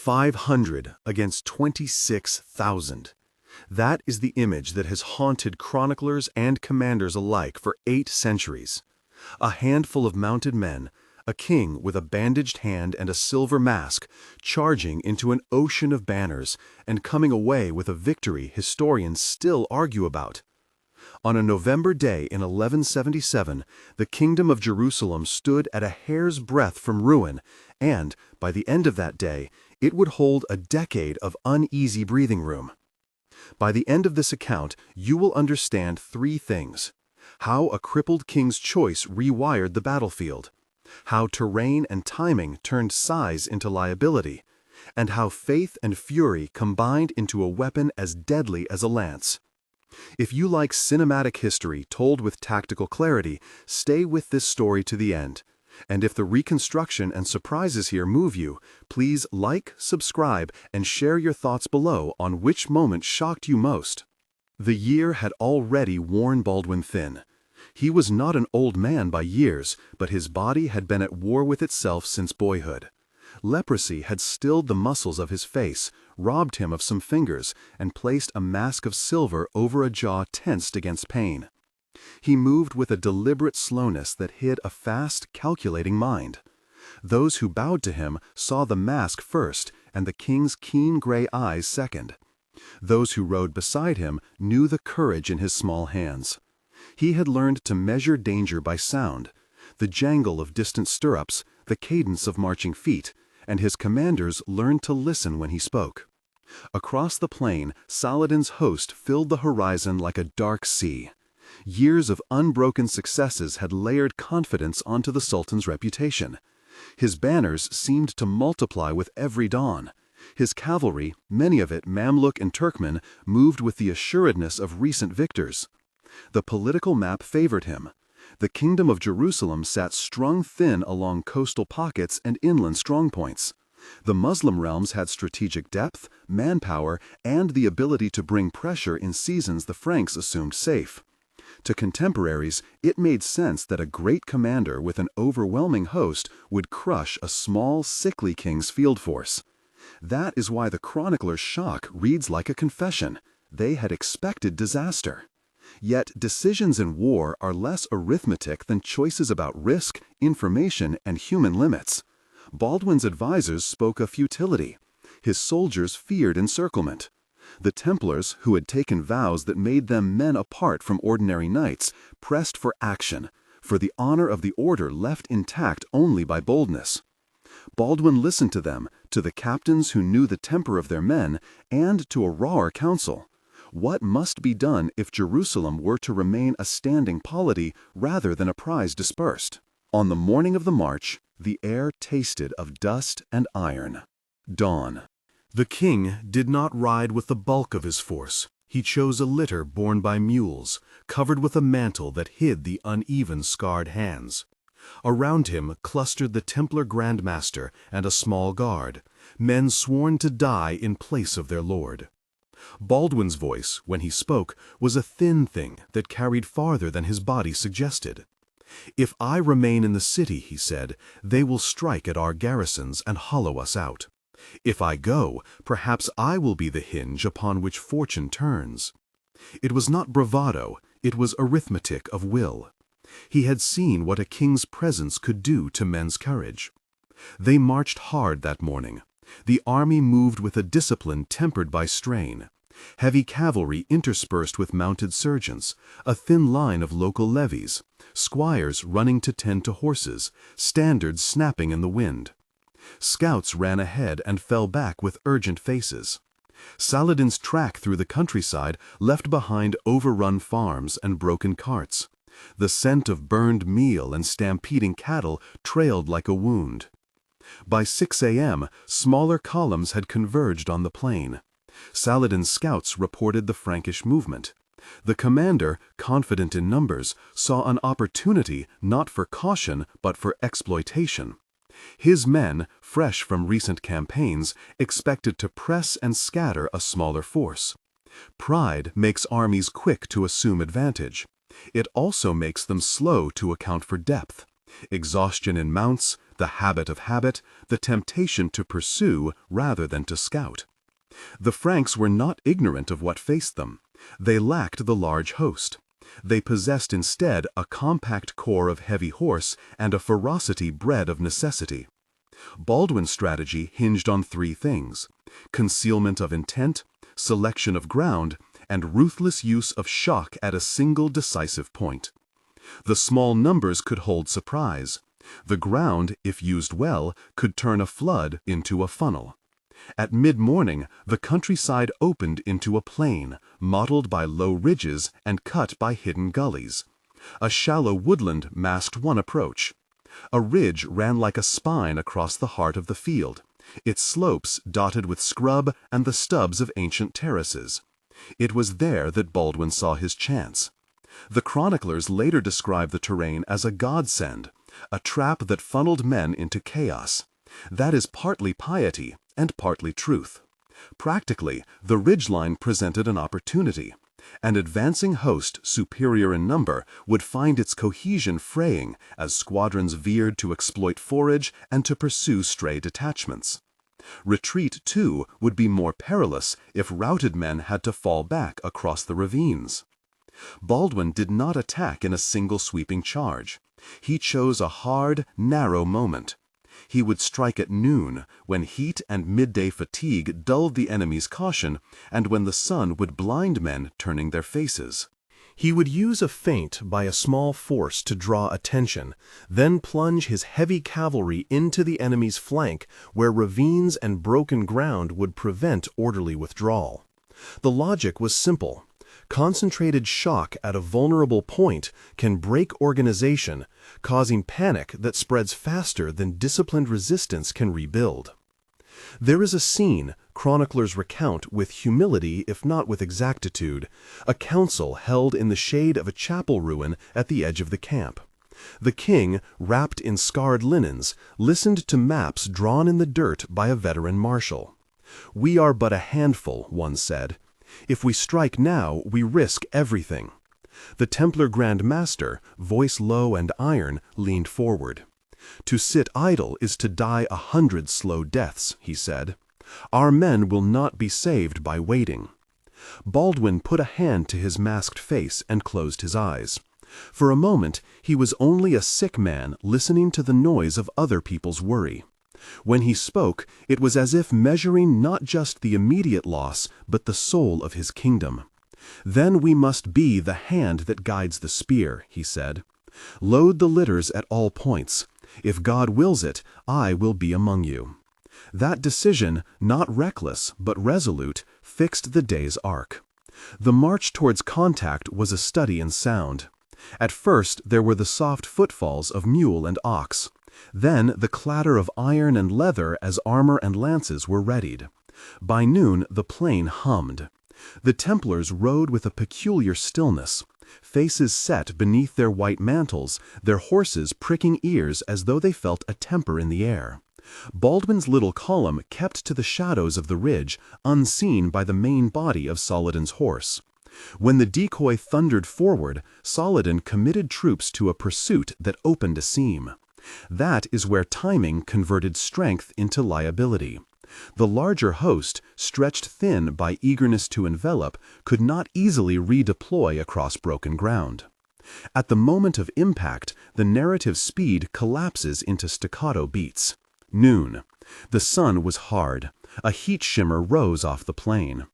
500 against 26,000. That is the image that has haunted chroniclers and commanders alike for 8 centuries. A handful of mounted men, a king with a bandaged hand and a silver mask, charging into an ocean of banners and coming away with a victory historians still argue about. On a November day in 1177, the kingdom of Jerusalem stood at a hair's breadth from ruin, and, by the end of that day, it would hold a decade of uneasy breathing room. By the end of this account, you will understand 3 things: how a crippled king's choice rewired the battlefield, how terrain and timing turned size into liability, and how faith and fury combined into a weapon as deadly as a lance. If you like cinematic history told with tactical clarity, stay with this story to the end. And if the reconstruction and surprises here move you, please like, subscribe, and share your thoughts below on which moment shocked you most. The year had already worn Baldwin thin. He was not an old man by years, but his body had been at war with itself since boyhood. Leprosy had stilled the muscles of his face, robbed him of some fingers, and placed a mask of silver over a jaw tensed against pain. He moved with a deliberate slowness that hid a fast, calculating mind. Those who bowed to him saw the mask first and the king's keen gray eyes second. Those who rode beside him knew the courage in his small hands. He had learned to measure danger by sound, the jangle of distant stirrups, the cadence of marching feet, and his commanders learned to listen when he spoke. Across the plain, Saladin's host filled the horizon like a dark sea. Years of unbroken successes had layered confidence onto the Sultan's reputation. His banners seemed to multiply with every dawn. His cavalry, many of it Mamluk and Turkmen, moved with the assuredness of recent victors. The political map favored him. The kingdom of Jerusalem sat strung thin along coastal pockets and inland strongpoints. The Muslim realms had strategic depth, manpower, and the ability to bring pressure in seasons the Franks assumed safe. To contemporaries, it made sense that a great commander with an overwhelming host would crush a small, sickly king's field force. That is why the chronicler's shock reads like a confession. They had expected disaster. Yet decisions in war are less arithmetic than choices about risk, information, and human limits. Baldwin's advisors spoke of futility. His soldiers feared encirclement. The Templars, who had taken vows that made them men apart from ordinary knights, pressed for action, for the honor of the order left intact only by boldness. Baldwin listened to them, to the captains who knew the temper of their men, and to a rawer council. What must be done if Jerusalem were to remain a standing polity rather than a prize dispersed? On the morning of the march, the air tasted of dust and iron. Dawn. The king did not ride with the bulk of his force. He chose a litter borne by mules, covered with a mantle that hid the uneven, scarred hands. Around him clustered the Templar Grand Master and a small guard, men sworn to die in place of their lord. Baldwin's voice, when he spoke, was a thin thing that carried farther than his body suggested. "If I remain in the city," he said, "they will strike at our garrisons and hollow us out. If I go, perhaps I will be the hinge upon which fortune turns." It was not bravado, it was arithmetic of will. He had seen what a king's presence could do to men's courage. They marched hard that morning. The army moved with a discipline tempered by strain. Heavy cavalry interspersed with mounted sergeants, a thin line of local levies, squires running to tend to horses, standards snapping in the wind. Scouts ran ahead and fell back with urgent faces. Saladin's track through the countryside left behind overrun farms and broken carts. The scent of burned meal and stampeding cattle trailed like a wound. By 6 a.m., smaller columns had converged on the plain. Saladin's scouts reported the Frankish movement. The commander, confident in numbers, saw an opportunity not for caution but for exploitation. His men, fresh from recent campaigns, expected to press and scatter a smaller force. Pride makes armies quick to assume advantage. It also makes them slow to account for depth. Exhaustion in mounts, the habit of habit, the temptation to pursue rather than to scout. The Franks were not ignorant of what faced them. They lacked the large host. They possessed instead a compact corps of heavy horse and a ferocity bred of necessity. Baldwin's strategy hinged on three things: concealment of intent, selection of ground, and ruthless use of shock at a single decisive point. The small numbers could hold surprise. The ground, if used well, could turn a flood into a funnel. At mid-morning, the countryside opened into a plain, mottled by low ridges and cut by hidden gullies. A shallow woodland masked one approach. A ridge ran like a spine across the heart of the field, its slopes dotted with scrub and the stubs of ancient terraces. It was there that Baldwin saw his chance. The chroniclers later describe the terrain as a godsend, a trap that funneled men into chaos. That is partly piety and partly truth. Practically, the ridgeline presented an opportunity. An advancing host, superior in number, would find its cohesion fraying as squadrons veered to exploit forage and to pursue stray detachments. Retreat, too, would be more perilous if routed men had to fall back across the ravines. Baldwin did not attack in a single sweeping charge. He chose a hard, narrow moment. He would strike at noon, when heat and midday fatigue dulled the enemy's caution, and when the sun would blind men turning their faces. He would use a feint by a small force to draw attention, then plunge his heavy cavalry into the enemy's flank where ravines and broken ground would prevent orderly withdrawal. The logic was simple. Concentrated shock at a vulnerable point can break organization, causing panic that spreads faster than disciplined resistance can rebuild. There is a scene chroniclers recount with humility if not with exactitude, a council held in the shade of a chapel ruin at the edge of the camp. The king, wrapped in scarred linens, listened to maps drawn in the dirt by a veteran marshal. "We are but a handful," one said. "If we strike now, we risk everything." The Templar Grand Master, voice low and iron, leaned forward. "To sit idle is to die 100 slow deaths," he said. "Our men will not be saved by waiting." Baldwin put a hand to his masked face and closed his eyes. For a moment, he was only a sick man listening to the noise of other people's worry. When he spoke, it was as if measuring not just the immediate loss, but the soul of his kingdom. "Then we must be the hand that guides the spear," he said. "Load the litters at all points. If God wills it, I will be among you." That decision, not reckless but resolute, fixed the day's arc. The march towards contact was a study in sound. At first there were the soft footfalls of mule and ox. Then the clatter of iron and leather as armor and lances were readied. By noon the plain hummed. The Templars rode with a peculiar stillness, faces set beneath their white mantles, their horses pricking ears as though they felt a temper in the air. Baldwin's little column kept to the shadows of the ridge, unseen by the main body of Saladin's horse. When the decoy thundered forward, Saladin committed troops to a pursuit that opened a seam. That is where timing converted strength into liability. The larger host, stretched thin by eagerness to envelop, could not easily redeploy across broken ground. At the moment of impact, the narrative speed collapses into staccato beats. Noon. The sun was hard. A heat shimmer rose off the plain.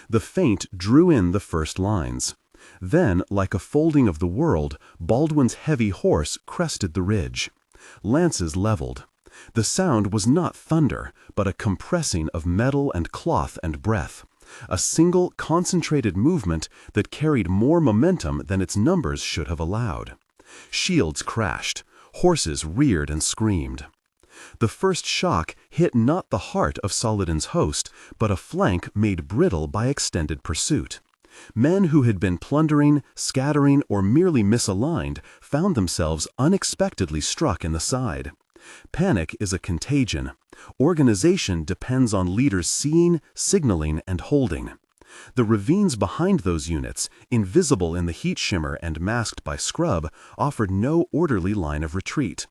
The feint drew in the first lines. Then, like a folding of the world, Baldwin's heavy horse crested the ridge. Lances leveled. The sound was not thunder, but a compressing of metal and cloth and breath. A single, concentrated movement that carried more momentum than its numbers should have allowed. Shields crashed. Horses reared and screamed. The first shock hit not the heart of Saladin's host, but a flank made brittle by extended pursuit. Men who had been plundering, scattering, or merely misaligned found themselves unexpectedly struck in the side. Panic is a contagion. Organization depends on leaders seeing, signaling, and holding. The ravines behind those units, invisible in the heat shimmer and masked by scrub, offered no orderly line of retreat.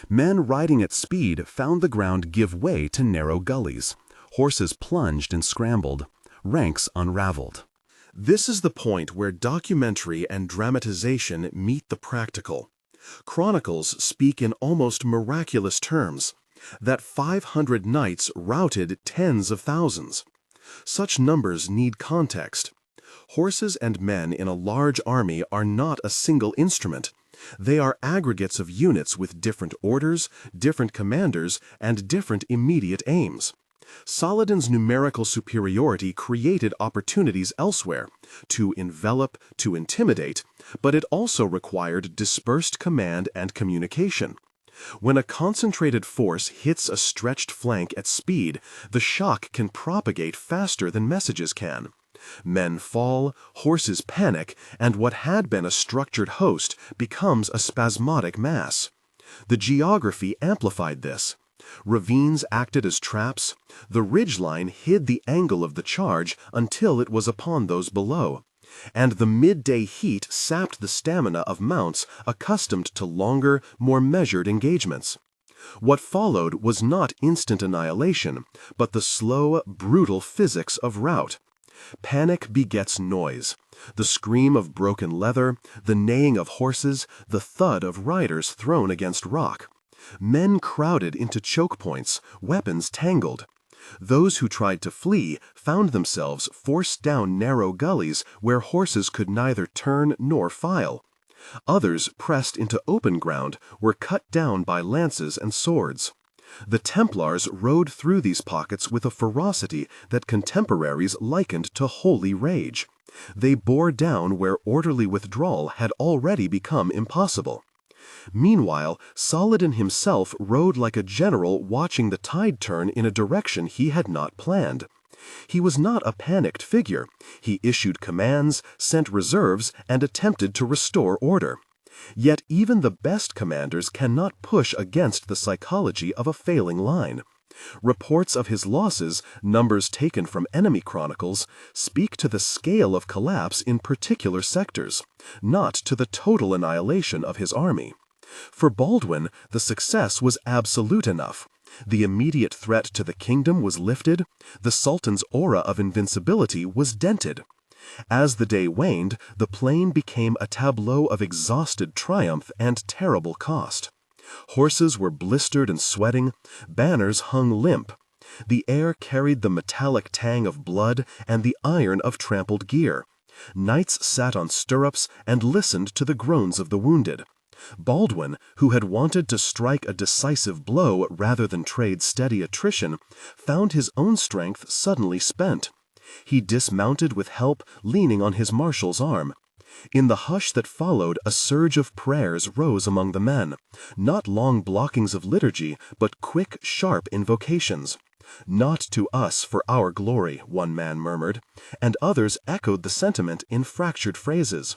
Men riding at speed found the ground give way to narrow gullies. Horses plunged and scrambled. Ranks unraveled. This is the point where documentary and dramatization meet the practical. Chronicles speak in almost miraculous terms, that 500 knights routed tens of thousands. Such numbers need context. Horses and men in a large army are not a single instrument. They are aggregates of units with different orders, different commanders, and different immediate aims. Saladin's numerical superiority created opportunities elsewhere to envelop, to intimidate, but it also required dispersed command and communication. When a concentrated force hits a stretched flank at speed, the shock can propagate faster than messages can. Men fall, horses panic, and what had been a structured host becomes a spasmodic mass. The geography amplified this. Ravines acted as traps. The ridgeline hid the angle of the charge until it was upon those below. And the midday heat sapped the stamina of mounts accustomed to longer, more measured engagements. What followed was not instant annihilation, but the slow, brutal physics of rout. Panic begets noise. The scream of broken leather, the neighing of horses, the thud of riders thrown against rock. Men crowded into choke points, weapons tangled. Those who tried to flee found themselves forced down narrow gullies where horses could neither turn nor file. Others, pressed into open ground, were cut down by lances and swords. The Templars rode through these pockets with a ferocity that contemporaries likened to holy rage. They bore down where orderly withdrawal had already become impossible. Meanwhile, Saladin himself rode like a general watching the tide turn in a direction he had not planned. He was not a panicked figure. He issued commands, sent reserves, and attempted to restore order. Yet even the best commanders cannot push against the psychology of a failing line. Reports of his losses, numbers taken from enemy chronicles, speak to the scale of collapse in particular sectors, not to the total annihilation of his army. For Baldwin, the success was absolute enough. The immediate threat to the kingdom was lifted. The Sultan's aura of invincibility was dented. As the day waned, the plain became a tableau of exhausted triumph and terrible cost. Horses were blistered and sweating, banners hung limp. The air carried the metallic tang of blood and the iron of trampled gear. Knights sat on stirrups and listened to the groans of the wounded. Baldwin, who had wanted to strike a decisive blow rather than trade steady attrition, found his own strength suddenly spent. He dismounted with help, leaning on his marshal's arm. In the hush that followed, a surge of prayers rose among the men, not long blockings of liturgy, but quick, sharp invocations. "Not to us for our glory," one man murmured, and others echoed the sentiment in fractured phrases.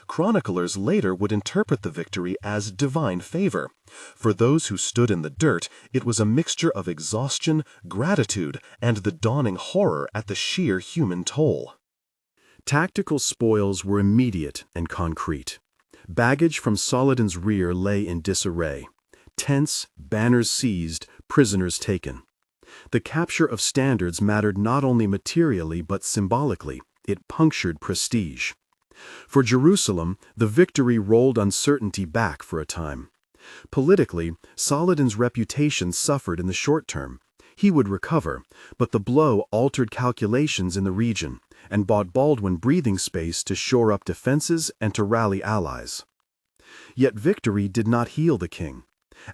Chroniclers later would interpret the victory as divine favor. For those who stood in the dirt, it was a mixture of exhaustion, gratitude, and the dawning horror at the sheer human toll. Tactical spoils were immediate and concrete. Baggage from Saladin's rear lay in disarray. Tents, banners seized, prisoners taken. The capture of standards mattered not only materially but symbolically. It punctured prestige. For Jerusalem, the victory rolled uncertainty back for a time. Politically, Saladin's reputation suffered in the short term. He would recover, but the blow altered calculations in the region and bought Baldwin breathing space to shore up defenses and to rally allies. Yet victory did not heal the king.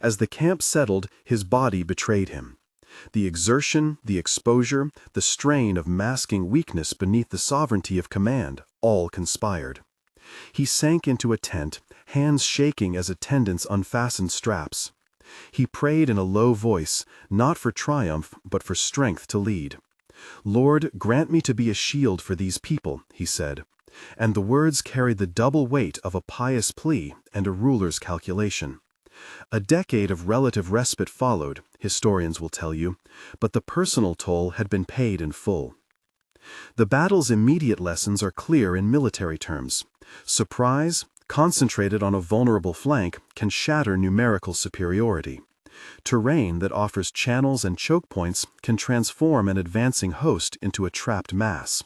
As the camp settled, his body betrayed him. The exertion, the exposure, the strain of masking weakness beneath the sovereignty of command, all conspired. He sank into a tent, hands shaking as attendants unfastened straps. He prayed in a low voice, not for triumph, but for strength to lead. "Lord, grant me to be a shield for these people," he said, and the words carried the double weight of a pious plea and a ruler's calculation. A decade of relative respite followed, historians will tell you, but the personal toll had been paid in full. The battle's immediate lessons are clear in military terms. Surprise, concentrated on a vulnerable flank, can shatter numerical superiority. Terrain that offers channels and choke points can transform an advancing host into a trapped mass.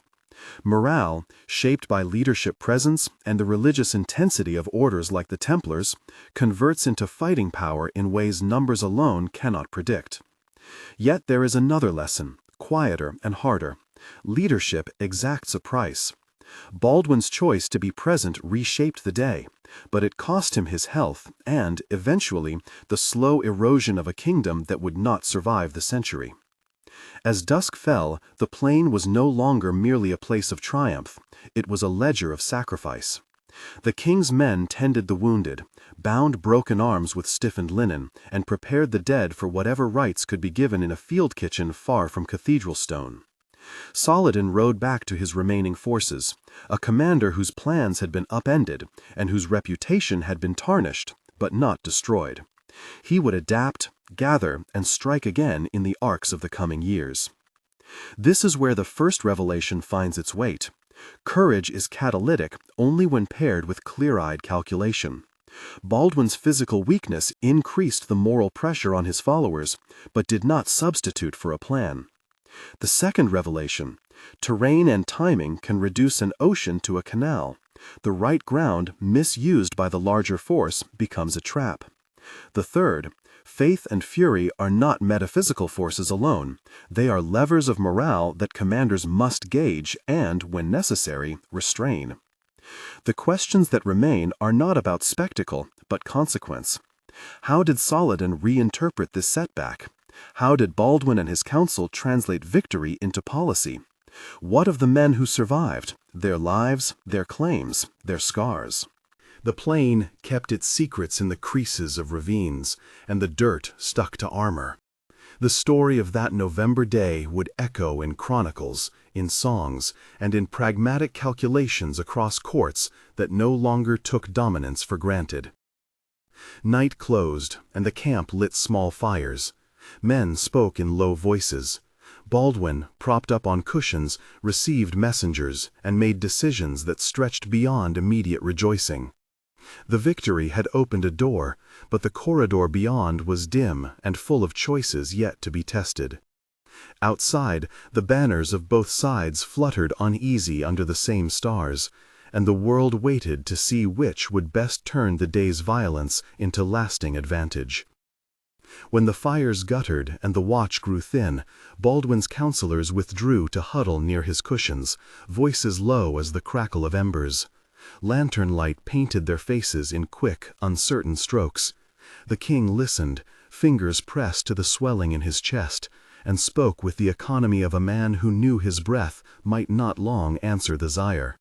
Morale, shaped by leadership presence and the religious intensity of orders like the Templars, converts into fighting power in ways numbers alone cannot predict. Yet there is another lesson, quieter and harder. Leadership exacts a price. Baldwin's choice to be present reshaped the day, but it cost him his health and, eventually, the slow erosion of a kingdom that would not survive the century. As dusk fell, the plain was no longer merely a place of triumph, it was a ledger of sacrifice. The king's men tended the wounded, bound broken arms with stiffened linen, and prepared the dead for whatever rites could be given in a field kitchen far from cathedral stone. Saladin rode back to his remaining forces, a commander whose plans had been upended and whose reputation had been tarnished, but not destroyed. He would adapt, gather, and strike again in the arcs of the coming years. This is where the first revelation finds its weight. Courage is catalytic only when paired with clear-eyed calculation. Baldwin's physical weakness increased the moral pressure on his followers, but did not substitute for a plan. The second revelation: terrain and timing can reduce an ocean to a canal. The right ground, misused by the larger force, becomes a trap. The third: faith and fury are not metaphysical forces alone. They are levers of morale that commanders must gauge and, when necessary, restrain. The questions that remain are not about spectacle, but consequence. How did Saladin reinterpret this setback? How did Baldwin and his council translate victory into policy? What of the men who survived, their lives, their claims, their scars? The plain kept its secrets in the creases of ravines, and the dirt stuck to armor. The story of that November day would echo in chronicles, in songs, and in pragmatic calculations across courts that no longer took dominance for granted. Night closed, and the camp lit small fires. Men spoke in low voices. Baldwin, propped up on cushions, received messengers and made decisions that stretched beyond immediate rejoicing. The victory had opened a door, but the corridor beyond was dim and full of choices yet to be tested. Outside, the banners of both sides fluttered uneasy under the same stars, and the world waited to see which would best turn the day's violence into lasting advantage. When the fires guttered and the watch grew thin, Baldwin's counselors withdrew to huddle near his cushions, voices low as the crackle of embers. Lantern light painted their faces in quick, uncertain strokes. The king listened, fingers pressed to the swelling in his chest, and spoke with the economy of a man who knew his breath might not long answer the Zaire.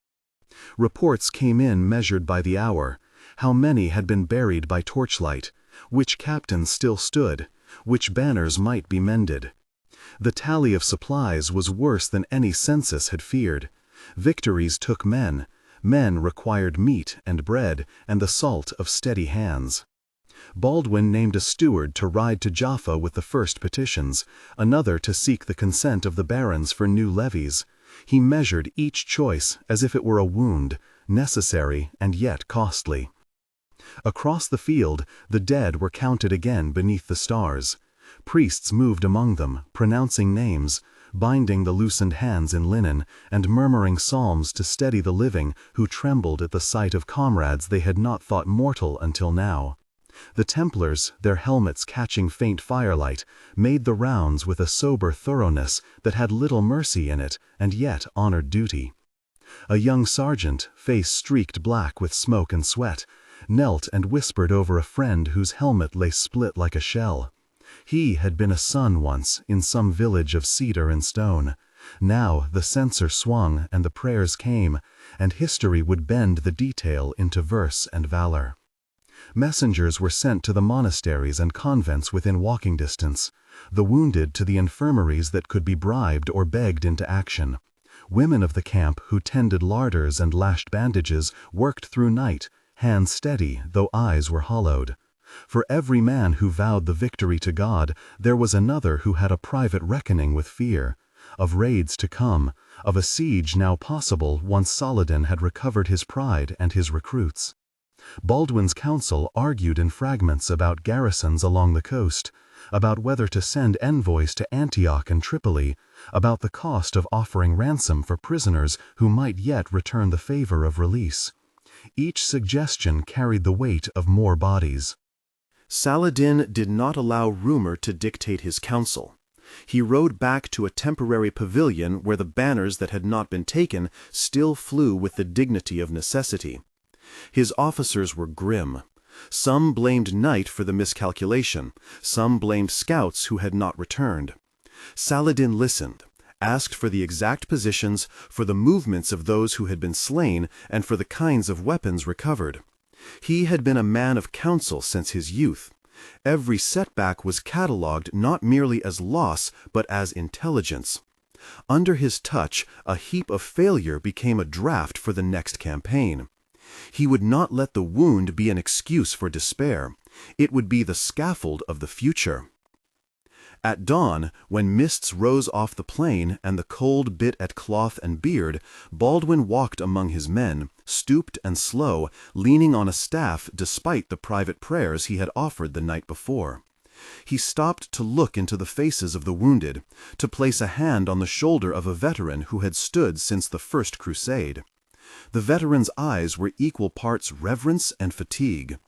Reports came in measured by the hour. How many had been buried by torchlight? Which captains still stood? Which banners might be mended? The tally of supplies was worse than any census had feared. Victories took men. Men required meat and bread and the salt of steady hands. Baldwin named a steward to ride to Jaffa with the first petitions, another to seek the consent of the barons for new levies. He measured each choice as if it were a wound, necessary and yet costly. Across the field, the dead were counted again beneath the stars. Priests moved among them, pronouncing names, binding the loosened hands in linen, and murmuring psalms to steady the living who trembled at the sight of comrades they had not thought mortal until now. The Templars, their helmets catching faint firelight, made the rounds with a sober thoroughness that had little mercy in it and yet honored duty. A young sergeant, face streaked black with smoke and sweat, knelt and whispered over a friend whose helmet lay split like a shell. He had been a son once in some village of cedar and stone. Now the censer swung and the prayers came, and history would bend the detail into verse and valor. Messengers were sent to the monasteries and convents within walking distance, the wounded to the infirmaries that could be bribed or begged into action. Women of the camp who tended larders and lashed bandages worked through night, hands steady though eyes were hollowed. For every man who vowed the victory to God, there was another who had a private reckoning with fear, of raids to come, of a siege now possible once Saladin had recovered his pride and his recruits. Baldwin's council argued in fragments about garrisons along the coast, about whether to send envoys to Antioch and Tripoli, about the cost of offering ransom for prisoners who might yet return the favor of release. Each suggestion carried the weight of more bodies. Saladin did not allow rumor to dictate his counsel. He rode back to a temporary pavilion where the banners that had not been taken still flew with the dignity of necessity. His officers were grim. Some blamed night for the miscalculation, some blamed scouts who had not returned. Saladin listened, asked for the exact positions, for the movements of those who had been slain, and for the kinds of weapons recovered. He had been a man of counsel since his youth. Every setback was catalogued not merely as loss, but as intelligence. Under his touch, a heap of failure became a draft for the next campaign. He would not let the wound be an excuse for despair. It would be the scaffold of the future. At dawn, when mists rose off the plain and the cold bit at cloth and beard, Baldwin walked among his men, stooped and slow, leaning on a staff despite the private prayers he had offered the night before. He stopped to look into the faces of the wounded, to place a hand on the shoulder of a veteran who had stood since the first crusade. The veteran's eyes were equal parts reverence and fatigue.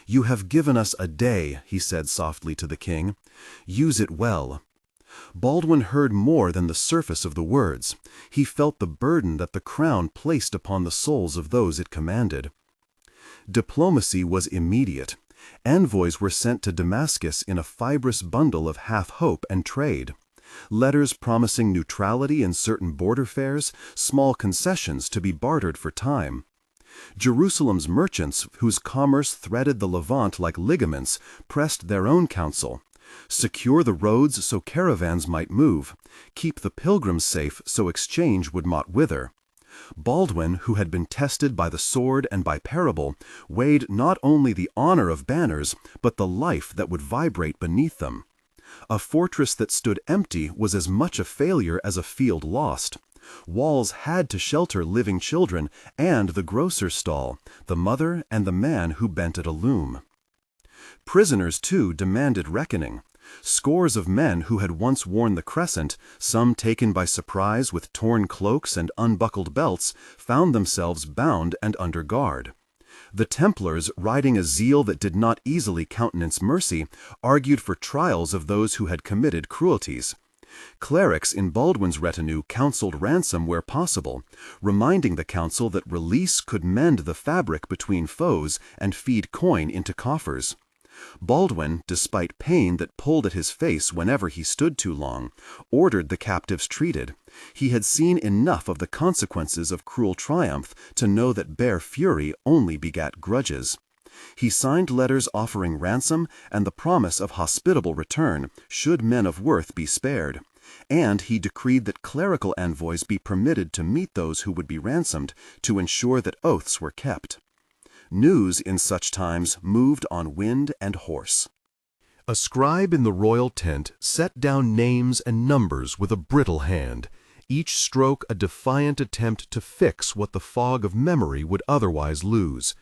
"You have given us a day," he said softly to the king. "Use it well." Baldwin heard more than the surface of the words. He felt the burden that the crown placed upon the souls of those it commanded. Diplomacy was immediate. Envoys were sent to Damascus in a fibrous bundle of half-hope and trade. Letters promising neutrality in certain border fares, small concessions to be bartered for time. Jerusalem's merchants, whose commerce threaded the Levant like ligaments, pressed their own counsel. Secure the roads so caravans might move. Keep the pilgrims safe so exchange would not wither. Baldwin, who had been tested by the sword and by parable, weighed not only the honor of banners, but the life that would vibrate beneath them. A fortress that stood empty was as much a failure as a field lost. Walls had to shelter living children and the grocer's stall, the mother and the man who bent at a loom. Prisoners, too, demanded reckoning. Scores of men who had once worn the crescent, some taken by surprise with torn cloaks and unbuckled belts, found themselves bound and under guard. The Templars, riding a zeal that did not easily countenance mercy, argued for trials of those who had committed cruelties. Clerics in Baldwin's retinue counseled ransom where possible, reminding the council that release could mend the fabric between foes and feed coin into coffers. Baldwin, despite pain that pulled at his face whenever he stood too long, ordered the captives treated. He had seen enough of the consequences of cruel triumph to know that bare fury only begat grudges. He signed letters offering ransom and the promise of hospitable return, should men of worth be spared. And he decreed that clerical envoys be permitted to meet those who would be ransomed, to ensure that oaths were kept. News in such times moved on wind and horse. A scribe in the royal tent set down names and numbers with a brittle hand, each stroke a defiant attempt to fix what the fog of memory would otherwise lose.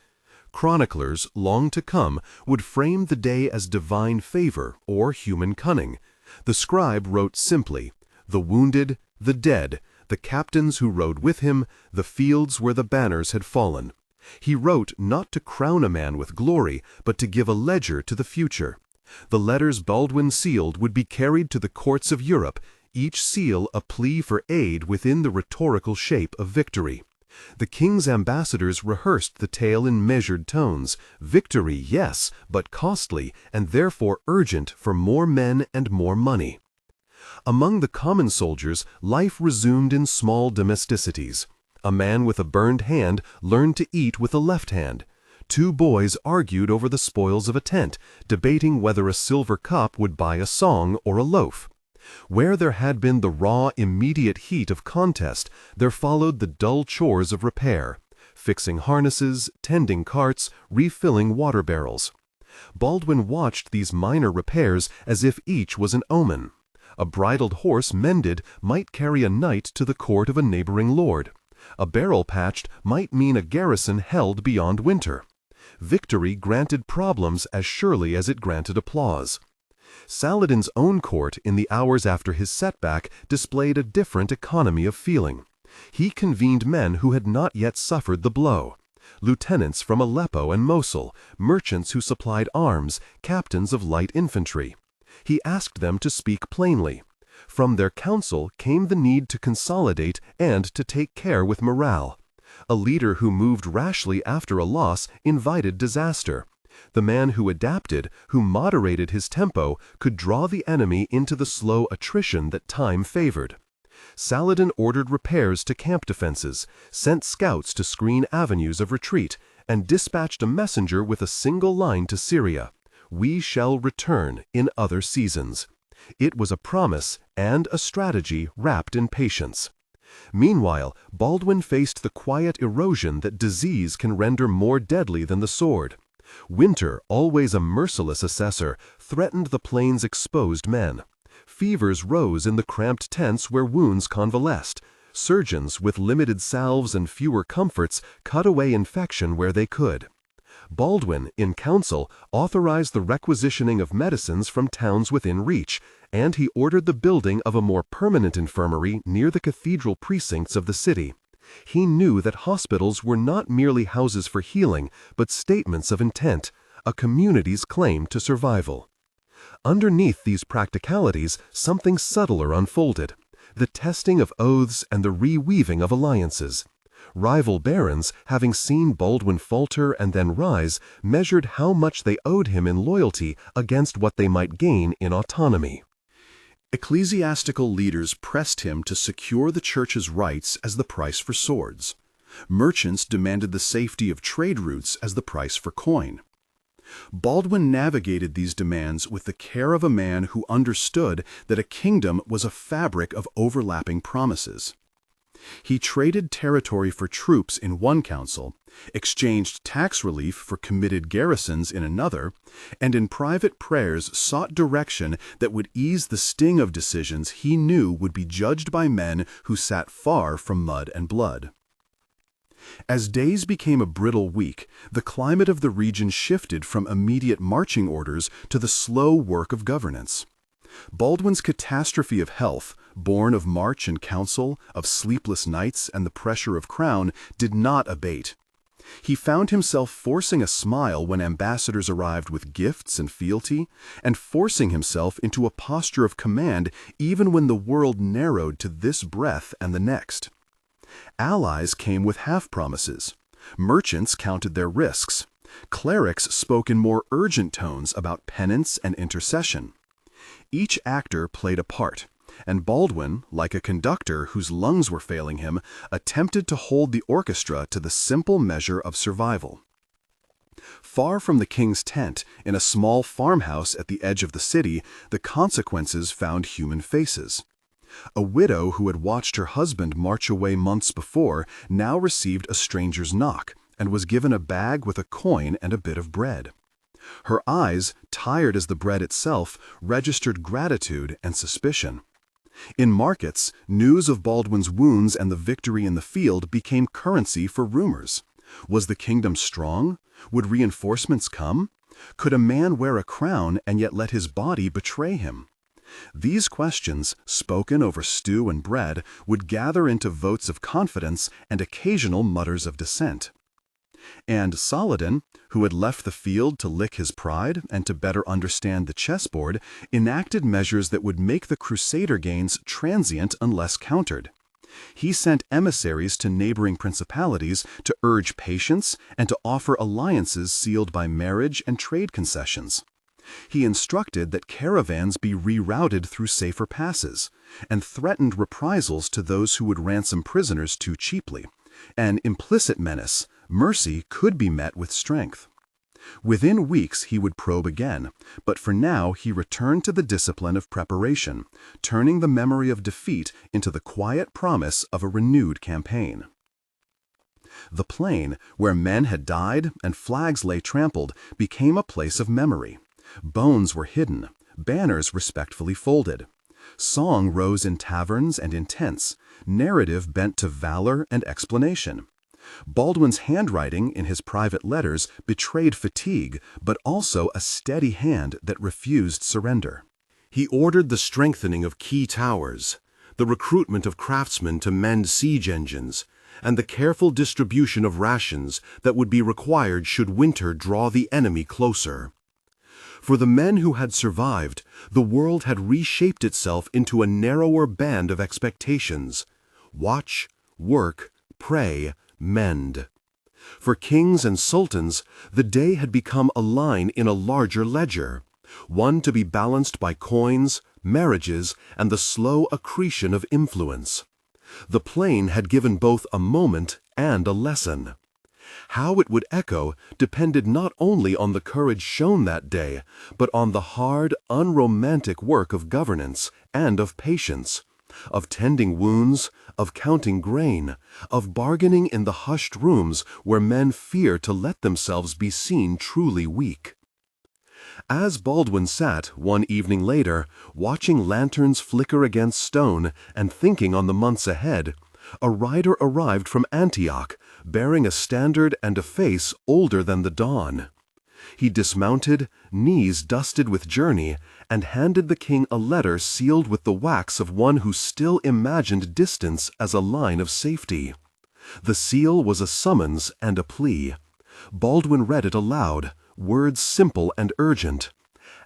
Chroniclers, long to come, would frame the day as divine favor or human cunning. The scribe wrote simply, the wounded, the dead, the captains who rode with him, the fields where the banners had fallen. He wrote not to crown a man with glory, but to give a ledger to the future. The letters Baldwin sealed would be carried to the courts of Europe, each seal a plea for aid within the rhetorical shape of victory. The king's ambassadors rehearsed the tale in measured tones. Victory, yes, but costly, and therefore urgent for more men and more money. Among the common soldiers, life resumed in small domesticities. A man with a burned hand learned to eat with the left hand. Two boys argued over the spoils of a tent, debating whether a silver cup would buy a song or a loaf. Where there had been the raw, immediate heat of contest, there followed the dull chores of repair, fixing harnesses, tending carts, refilling water barrels. Baldwin watched these minor repairs as if each was an omen. A bridled horse mended might carry a knight to the court of a neighboring lord. A barrel patched might mean a garrison held beyond winter. Victory granted problems as surely as it granted applause. Saladin's own court in the hours after his setback displayed a different economy of feeling. He convened men who had not yet suffered the blow. Lieutenants from Aleppo and Mosul, merchants who supplied arms, captains of light infantry. He asked them to speak plainly. From their counsel came the need to consolidate and to take care with morale. A leader who moved rashly after a loss invited disaster. The man who adapted, who moderated his tempo, could draw the enemy into the slow attrition that time favored. Saladin ordered repairs to camp defenses, sent scouts to screen avenues of retreat, and dispatched a messenger with a single line to Syria: "We shall return in other seasons." It was a promise and a strategy wrapped in patience. Meanwhile, Baldwin faced the quiet erosion that disease can render more deadly than the sword. Winter, always a merciless assessor, threatened the plain's exposed men. Fevers rose in the cramped tents where wounds convalesced. Surgeons, with limited salves and fewer comforts, cut away infection where they could. Baldwin, in council, authorized the requisitioning of medicines from towns within reach, and he ordered the building of a more permanent infirmary near the cathedral precincts of the city. He knew that hospitals were not merely houses for healing, but statements of intent, a community's claim to survival. Underneath these practicalities, something subtler unfolded: the testing of oaths and the reweaving of alliances. Rival barons, having seen Baldwin falter and then rise, measured how much they owed him in loyalty against what they might gain in autonomy. Ecclesiastical leaders pressed him to secure the church's rights as the price for swords. Merchants demanded the safety of trade routes as the price for coin. Baldwin navigated these demands with the care of a man who understood that a kingdom was a fabric of overlapping promises. He traded territory for troops in one council, exchanged tax relief for committed garrisons in another, and in private prayers sought direction that would ease the sting of decisions he knew would be judged by men who sat far from mud and blood. As days became a brittle week, the climate of the region shifted from immediate marching orders to the slow work of governance. Baldwin's catastrophe of health, born of march and council, of sleepless nights and the pressure of crown, did not abate. He found himself forcing a smile when ambassadors arrived with gifts and fealty, and forcing himself into a posture of command even when the world narrowed to this breath and the next. Allies came with half-promises. Merchants counted their risks. Clerics spoke in more urgent tones about penance and intercession. Each actor played a part, and Baldwin, like a conductor whose lungs were failing him, attempted to hold the orchestra to the simple measure of survival. Far from the king's tent, in a small farmhouse at the edge of the city, the consequences found human faces. A widow who had watched her husband march away months before now received a stranger's knock and was given a bag with a coin and a bit of bread. Her eyes, tired as the bread itself, registered gratitude and suspicion. In markets, news of Baldwin's wounds and the victory in the field became currency for rumors. Was the kingdom strong? Would reinforcements come? Could a man wear a crown and yet let his body betray him? These questions, spoken over stew and bread, would gather into votes of confidence and occasional mutters of dissent. And Saladin, who had left the field to lick his pride and to better understand the chessboard, enacted measures that would make the Crusader gains transient unless countered. He sent emissaries to neighboring principalities to urge patience and to offer alliances sealed by marriage and trade concessions. He instructed that caravans be rerouted through safer passes, and threatened reprisals to those who would ransom prisoners too cheaply. An implicit menace: mercy could be met with strength. Within weeks he would probe again, but for now he returned to the discipline of preparation, turning the memory of defeat into the quiet promise of a renewed campaign. The plain, where men had died and flags lay trampled, became a place of memory. Bones were hidden, banners respectfully folded. Song rose in taverns and in tents, narrative bent to valor and explanation. Baldwin's handwriting in his private letters betrayed fatigue, but also a steady hand that refused surrender. He ordered the strengthening of key towers, the recruitment of craftsmen to mend siege engines, and the careful distribution of rations that would be required should winter draw the enemy closer. For the men who had survived, the world had reshaped itself into a narrower band of expectations: watch, work, pray, mend. For kings and sultans, the day had become a line in a larger ledger, one to be balanced by coins, marriages, and the slow accretion of influence. The plain had given both a moment and a lesson. How it would echo depended not only on the courage shown that day, but on the hard, unromantic work of governance and of patience, of tending wounds, of counting grain, of bargaining in the hushed rooms where men fear to let themselves be seen truly weak. As Baldwin sat, one evening later, watching lanterns flicker against stone and thinking on the months ahead, a rider arrived from Antioch, bearing a standard and a face older than the dawn. He dismounted, knees dusted with journey, and handed the king a letter sealed with the wax of one who still imagined distance as a line of safety. The seal was a summons and a plea. Baldwin read it aloud, words simple and urgent.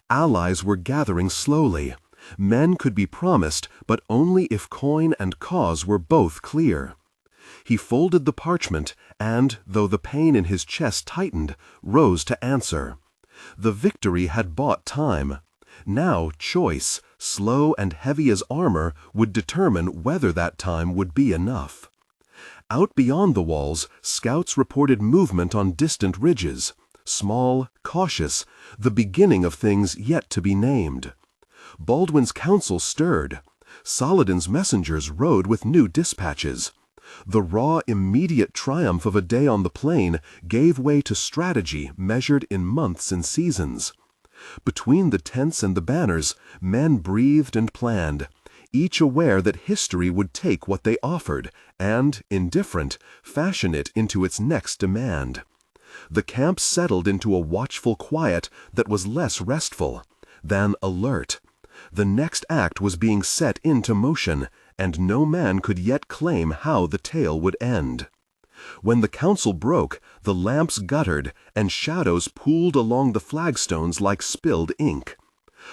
Allies were gathering slowly. Men could be promised, but only if coin and cause were both clear. He folded the parchment and, though the pain in his chest tightened, rose to answer. The victory had bought time. Now choice, slow and heavy as armor, would determine whether that time would be enough. Out beyond the walls, scouts reported movement on distant ridges, small, cautious, the beginning of things yet to be named. Baldwin's council stirred. Saladin's messengers rode with new dispatches. The raw, immediate triumph of a day on the plain gave way to strategy measured in months and seasons. Between the tents and the banners, men breathed and planned, each aware that history would take what they offered and, indifferent, fashion it into its next demand. The camp settled into a watchful quiet that was less restful than alert. The next act was being set into motion, and no man could yet claim how the tale would end. When the council broke, the lamps guttered, and shadows pooled along the flagstones like spilled ink.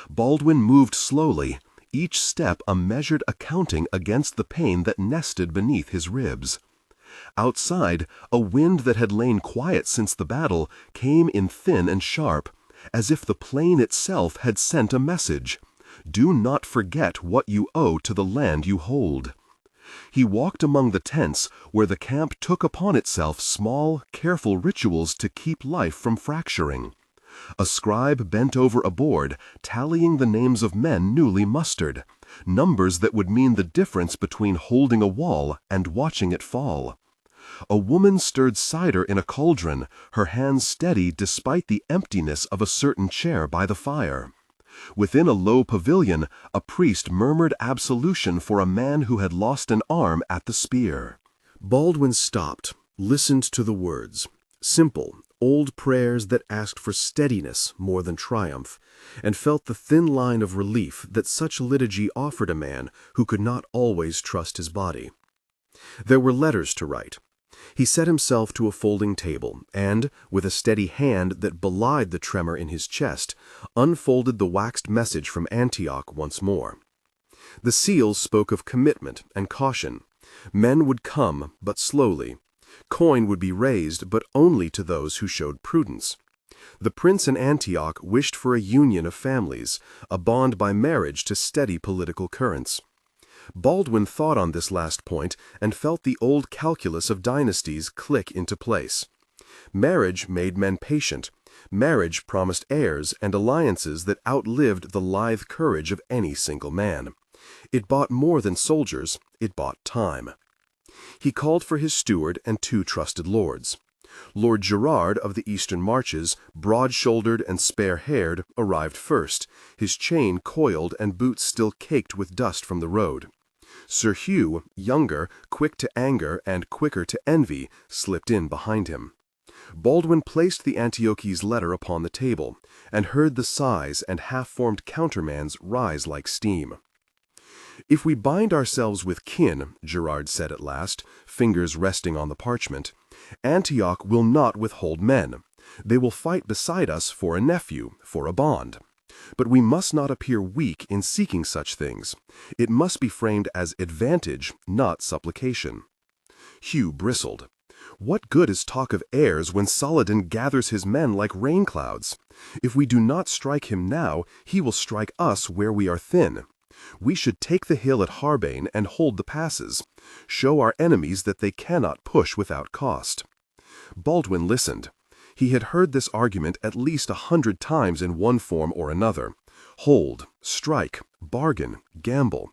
Baldwin moved slowly, each step a measured accounting against the pain that nested beneath his ribs. Outside, a wind that had lain quiet since the battle came in thin and sharp, as if the plain itself had sent a message: do not forget what you owe to the land you hold. He walked among the tents where the camp took upon itself small, careful rituals to keep life from fracturing. A scribe bent over a board, tallying the names of men newly mustered, numbers that would mean the difference between holding a wall and watching it fall. A woman stirred cider in a cauldron, her hands steady despite the emptiness of a certain chair by the fire. Within a low pavilion, a priest murmured absolution for a man who had lost an arm at the spear. Baldwin stopped, listened to the words, simple, old prayers that asked for steadiness more than triumph, and felt the thin line of relief that such liturgy offered a man who could not always trust his body. There were letters to write. He set himself to a folding table and, with a steady hand that belied the tremor in his chest, unfolded the waxed message from Antioch once more. The seals spoke of commitment and caution. Men would come, but slowly. Coin would be raised, but only to those who showed prudence. The prince in Antioch wished for a union of families, a bond by marriage to steady political currents. Baldwin thought on this last point and felt the old calculus of dynasties click into place. Marriage made men patient. Marriage promised heirs and alliances that outlived the lithe courage of any single man. It bought more than soldiers, it bought time. He called for his steward and 2 trusted lords. Lord Gerard of the Eastern Marches, broad-shouldered and spare-haired, arrived first, his chain coiled and boots still caked with dust from the road. Sir Hugh, younger, quick to anger, and quicker to envy, slipped in behind him. Baldwin placed the Antioche's letter upon the table, and heard the sighs and half-formed countermands rise like steam. "If we bind ourselves with kin," Gerard said at last, fingers resting on the parchment, "Antioch will not withhold men. They will fight beside us for a nephew, for a bond. But we must not appear weak in seeking such things. It must be framed as advantage, not supplication." Hugh bristled. "What good is talk of heirs when Saladin gathers his men like rain clouds? If we do not strike him now, he will strike us where we are thin. We should take the hill at Harbane and hold the passes. Show our enemies that they cannot push without cost." Baldwin listened. He had heard this argument at least 100 times in one form or another. Hold, strike, bargain, gamble.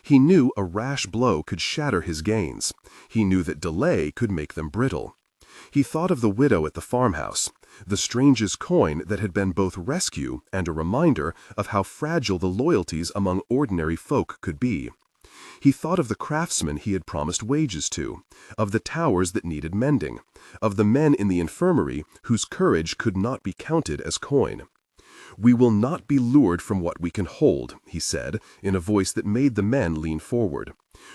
He knew a rash blow could shatter his gains. He knew that delay could make them brittle. He thought of the widow at the farmhouse, the stranger's coin that had been both rescue and a reminder of how fragile the loyalties among ordinary folk could be. He thought of the craftsmen he had promised wages to, of the towers that needed mending, of the men in the infirmary whose courage could not be counted as coin. "We will not be lured from what we can hold," he said, in a voice that made the men lean forward.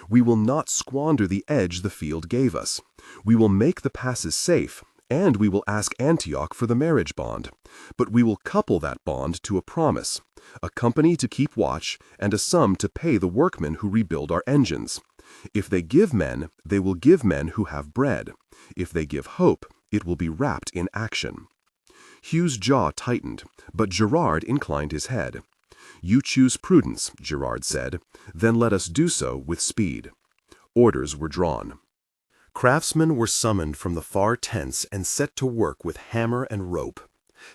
"We will not squander the edge the field gave us. We will make the passes safe, and we will ask Antioch for the marriage bond. But we will couple that bond to a promise, a company to keep watch, and a sum to pay the workmen who rebuild our engines. If they give men, they will give men who have bread. If they give hope, it will be wrapped in action." Hugh's jaw tightened, but Gerard inclined his head. "You choose prudence," Gerard said. "Then let us do so with speed." Orders were drawn. Craftsmen were summoned from the far tents and set to work with hammer and rope.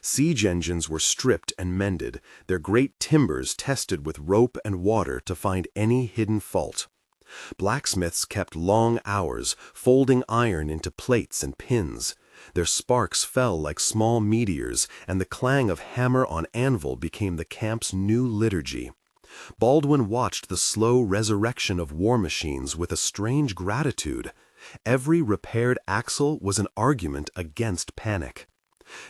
Siege engines were stripped and mended, their great timbers tested with rope and water to find any hidden fault. Blacksmiths kept long hours, folding iron into plates and pins. Their sparks fell like small meteors, and the clang of hammer on anvil became the camp's new liturgy. Baldwin watched the slow resurrection of war machines with a strange gratitude. Every repaired axle was an argument against panic.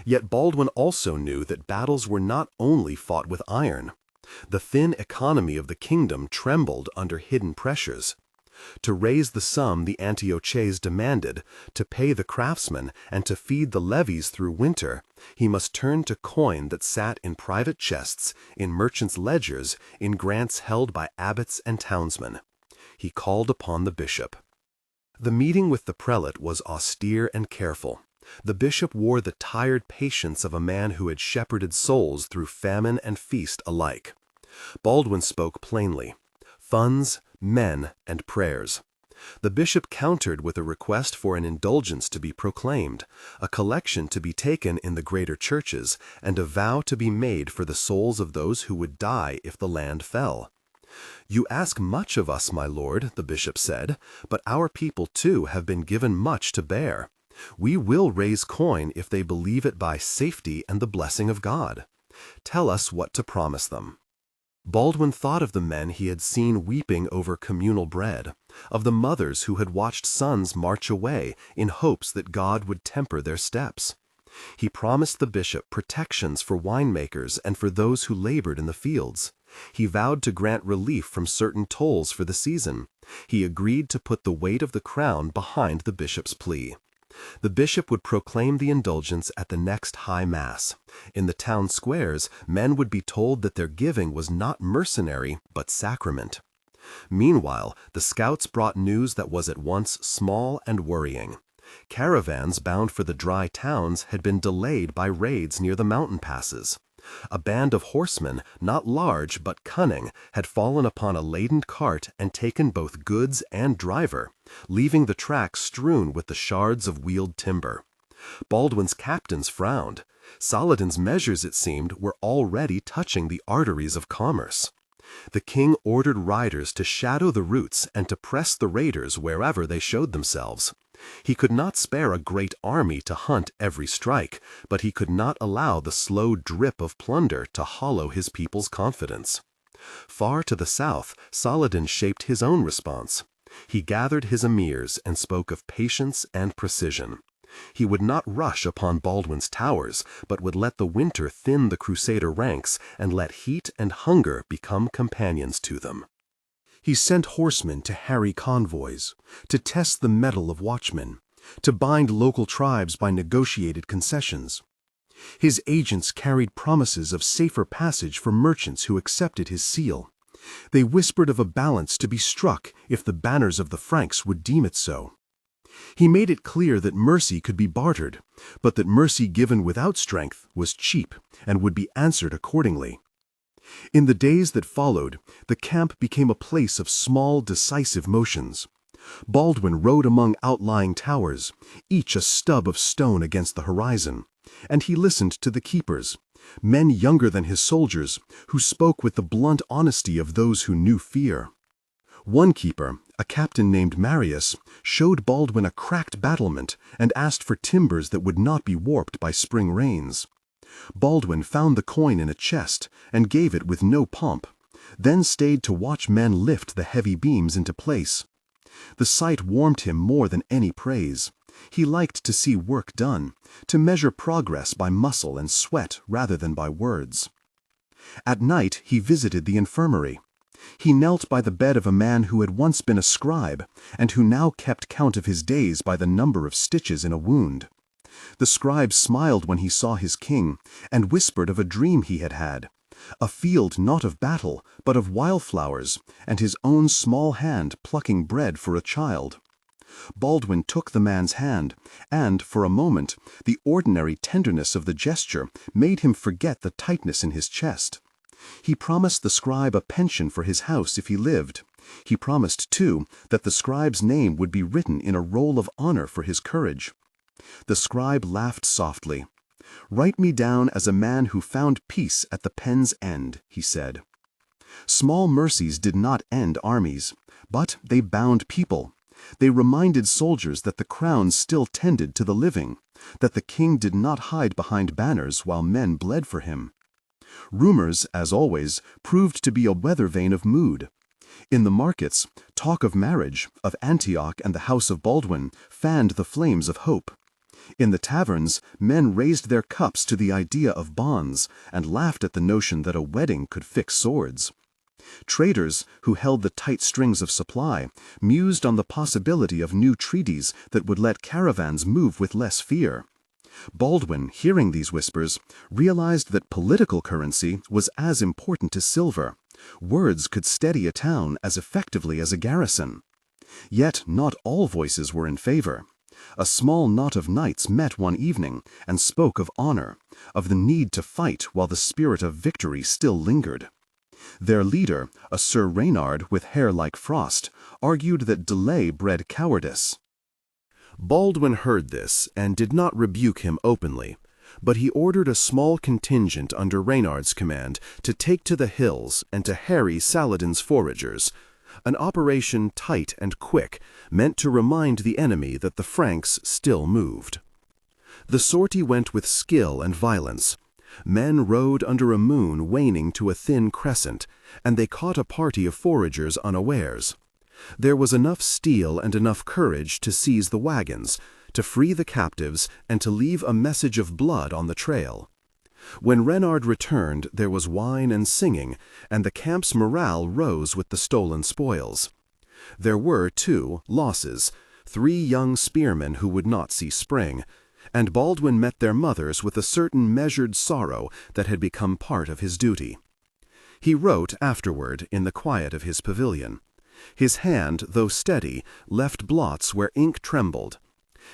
Yet Baldwin also knew that battles were not only fought with iron. The thin economy of the kingdom trembled under hidden pressures. To raise the sum the Antioches demanded, to pay the craftsmen, and to feed the levies through winter, he must turn to coin that sat in private chests, in merchants' ledgers, in grants held by abbots and townsmen. He called upon the bishop. The meeting with the prelate was austere and careful. The bishop wore the tired patience of a man who had shepherded souls through famine and feast alike. Baldwin spoke plainly. Funds, men, and prayers. The bishop countered with a request for an indulgence to be proclaimed, a collection to be taken in the greater churches, and a vow to be made for the souls of those who would die if the land fell. "You ask much of us, my lord," the bishop said, "but our people too have been given much to bear. We will raise coin if they believe it by safety and the blessing of God. Tell us what to promise them." Baldwin thought of the men he had seen weeping over communal bread, of the mothers who had watched sons march away in hopes that God would temper their steps. He promised the bishop protections for winemakers and for those who labored in the fields. He vowed to grant relief from certain tolls for the season. He agreed to put the weight of the crown behind the bishop's plea. The bishop would proclaim the indulgence at the next high mass. In the town squares, men would be told that their giving was not mercenary, but sacrament. Meanwhile, the scouts brought news that was at once small and worrying. Caravans bound for the dry towns had been delayed by raids near the mountain passes. A band of horsemen, not large but cunning, had fallen upon a laden cart and taken both goods and driver, leaving the track strewn with the shards of wheeled timber. Baldwin's captains frowned. Saladin's measures, it seemed, were already touching the arteries of commerce. The king ordered riders to shadow the routes and to press the raiders wherever they showed themselves. He could not spare a great army to hunt every strike, but he could not allow the slow drip of plunder to hollow his people's confidence. Far to the south, Saladin shaped his own response. He gathered his emirs and spoke of patience and precision. He would not rush upon Baldwin's towers, but would let the winter thin the crusader ranks and let heat and hunger become companions to them. He sent horsemen to harry convoys, to test the mettle of watchmen, to bind local tribes by negotiated concessions. His agents carried promises of safer passage for merchants who accepted his seal. They whispered of a balance to be struck if the banners of the Franks would deem it so. He made it clear that mercy could be bartered, but that mercy given without strength was cheap and would be answered accordingly. In the days that followed, the camp became a place of small, decisive motions. Baldwin rode among outlying towers, each a stub of stone against the horizon, and he listened to the keepers, men younger than his soldiers, who spoke with the blunt honesty of those who knew fear. One keeper, a captain named Marius, showed Baldwin a cracked battlement and asked for timbers that would not be warped by spring rains. Baldwin found the coin in a chest and gave it with no pomp, then stayed to watch men lift the heavy beams into place. The sight warmed him more than any praise. He liked to see work done, to measure progress by muscle and sweat rather than by words. At night he visited the infirmary. He knelt by the bed of a man who had once been a scribe and who now kept count of his days by the number of stitches in a wound. The scribe smiled when he saw his king and whispered of a dream he had had, a field not of battle but of wildflowers, and his own small hand plucking bread for a child. Baldwin took the man's hand, and, for a moment, the ordinary tenderness of the gesture made him forget the tightness in his chest. He promised the scribe a pension for his house if he lived. He promised, too, that the scribe's name would be written in a roll of honor for his courage. The scribe laughed softly. "Write me down as a man who found peace at the pen's end," he said. Small mercies did not end armies, but they bound people. They reminded soldiers that the crown still tended to the living, that the king did not hide behind banners while men bled for him. Rumors, as always, proved to be a weather vane of mood. In the markets, talk of marriage, of Antioch and the house of Baldwin, fanned the flames of hope. In the taverns, men raised their cups to the idea of bonds and laughed at the notion that a wedding could fix swords. Traders, who held the tight strings of supply, mused on the possibility of new treaties that would let caravans move with less fear. Baldwin, hearing these whispers, realized that political currency was as important as silver. Words could steady a town as effectively as a garrison. Yet not all voices were in favor. A small knot of knights met one evening and spoke of honor, of the need to fight while the spirit of victory still lingered. Their leader, a Sir Reynard with hair like frost, argued that delay bred cowardice. Baldwin heard this and did not rebuke him openly, but he ordered a small contingent under Reynard's command to take to the hills and to harry Saladin's foragers, an operation tight and quick, meant to remind the enemy that the Franks still moved. The sortie went with skill and violence. Men rode under a moon waning to a thin crescent, and they caught a party of foragers unawares. There was enough steel and enough courage to seize the wagons, to free the captives, and to leave a message of blood on the trail. When Reynard returned, there was wine and singing, and the camp's morale rose with the stolen spoils. There were, too, losses, 3 young spearmen who would not see spring, and Baldwin met their mothers with a certain measured sorrow that had become part of his duty. He wrote afterward in the quiet of his pavilion. His hand, though steady, left blots where ink trembled.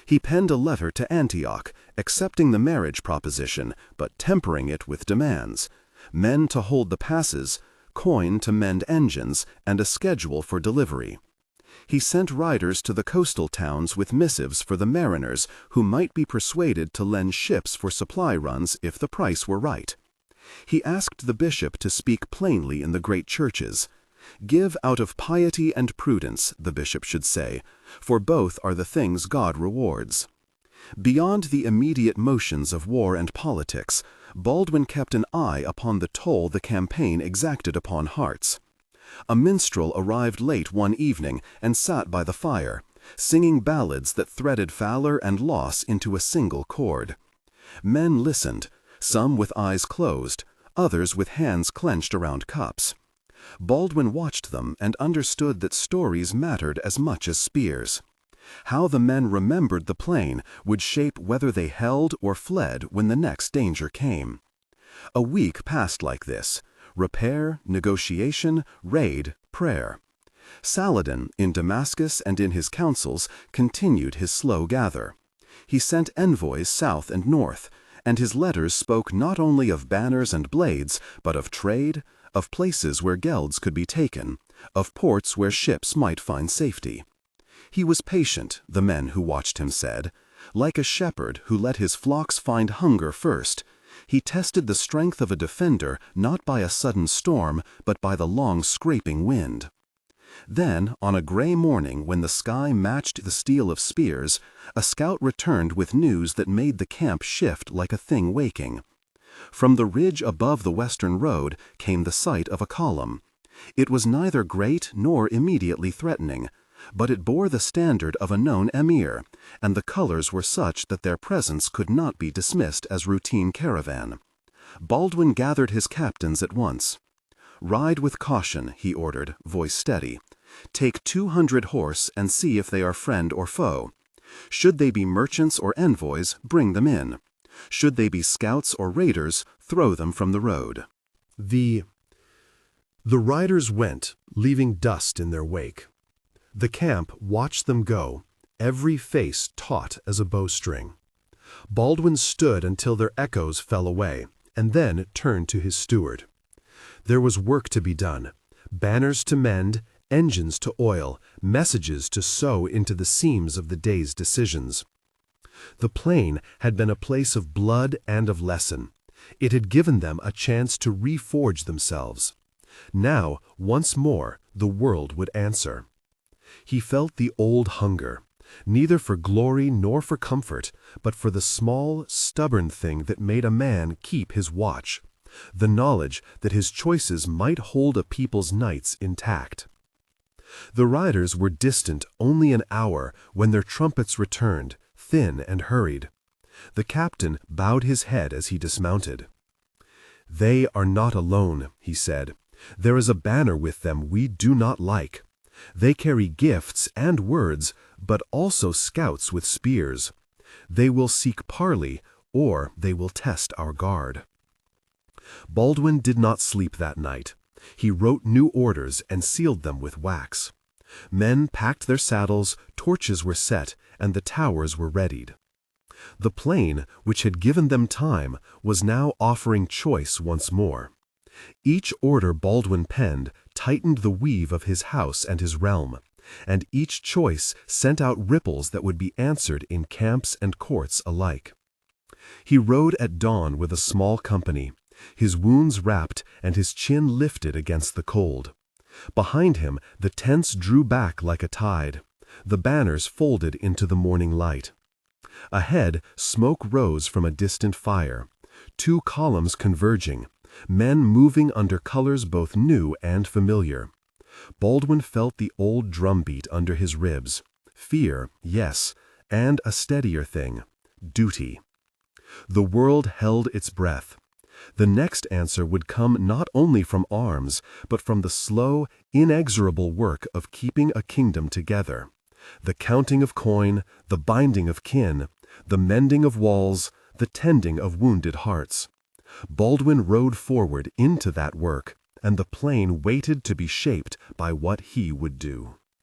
He penned a letter to Antioch, accepting the marriage proposition, but tempering it with demands: men to hold the passes, coin to mend engines, and a schedule for delivery. He sent riders to the coastal towns with missives for the mariners who might be persuaded to lend ships for supply runs if the price were right. He asked the bishop to speak plainly in the great churches. "Give out of piety and prudence," the bishop should say, "for both are the things God rewards." Beyond the immediate motions of war and politics, Baldwin kept an eye upon the toll the campaign exacted upon hearts. A minstrel arrived late one evening and sat by the fire, singing ballads that threaded valor and loss into a single chord. Men listened, some with eyes closed, others with hands clenched around cups. Baldwin watched them and understood that stories mattered as much as spears. How the men remembered the plain would shape whether they held or fled when the next danger came. A week passed like this: repair, negotiation, raid, prayer. Saladin, in Damascus and in his councils, continued his slow gather. He sent envoys south and north, and his letters spoke not only of banners and blades, but of trade, of places where gelds could be taken, of ports where ships might find safety. He was patient, the men who watched him said. Like a shepherd who let his flocks find hunger first, he tested the strength of a defender not by a sudden storm, but by the long scraping wind. Then, on a gray morning when the sky matched the steel of spears, a scout returned with news that made the camp shift like a thing waking. From the ridge above the western road came the sight of a column. It was neither great nor immediately threatening, but it bore the standard of a known emir, and the colors were such that their presence could not be dismissed as routine caravan. Baldwin gathered his captains at once. "Ride with caution," he ordered, voice steady. "Take 200 horse and see if they are friend or foe. Should they be merchants or envoys, bring them in. Should they be scouts or raiders, throw them from the road." The riders went, leaving dust in their wake. The camp watched them go, every face taut as a bowstring. Baldwin stood until their echoes fell away, and then turned to his steward. There was work to be done, banners to mend, engines to oil, messages to sew into the seams of the day's decisions. The plain had been a place of blood and of lesson. It had given them a chance to reforge themselves. Now, once more, the world would answer. He felt the old hunger, neither for glory nor for comfort, but for the small, stubborn thing that made a man keep his watch, the knowledge that his choices might hold a people's nights intact. The riders were distant only an hour when their trumpets returned, thin and hurried. The captain bowed his head as he dismounted. "They are not alone," he said. "There is a banner with them we do not like. They carry gifts and words, but also scouts with spears. They will seek parley, or they will test our guard." Baldwin did not sleep that night. He wrote new orders and sealed them with wax. Men packed their saddles, torches were set, and the towers were readied. The plain, which had given them time, was now offering choice once more. Each order Baldwin penned tightened the weave of his house and his realm, and each choice sent out ripples that would be answered in camps and courts alike. He rode at dawn with a small company, his wounds wrapped and his chin lifted against the cold. Behind him the tents drew back like a tide, the banners folded into the morning light. Ahead, smoke rose from a distant fire, two columns converging, men moving under colors both new and familiar. Baldwin felt the old drumbeat under his ribs. Fear, yes, and a steadier thing, duty. The world held its breath. The next answer would come not only from arms, but from the slow, inexorable work of keeping a kingdom together. The counting of coin, the binding of kin, the mending of walls, the tending of wounded hearts. Baldwin rode forward into that work, and the plain waited to be shaped by what he would do.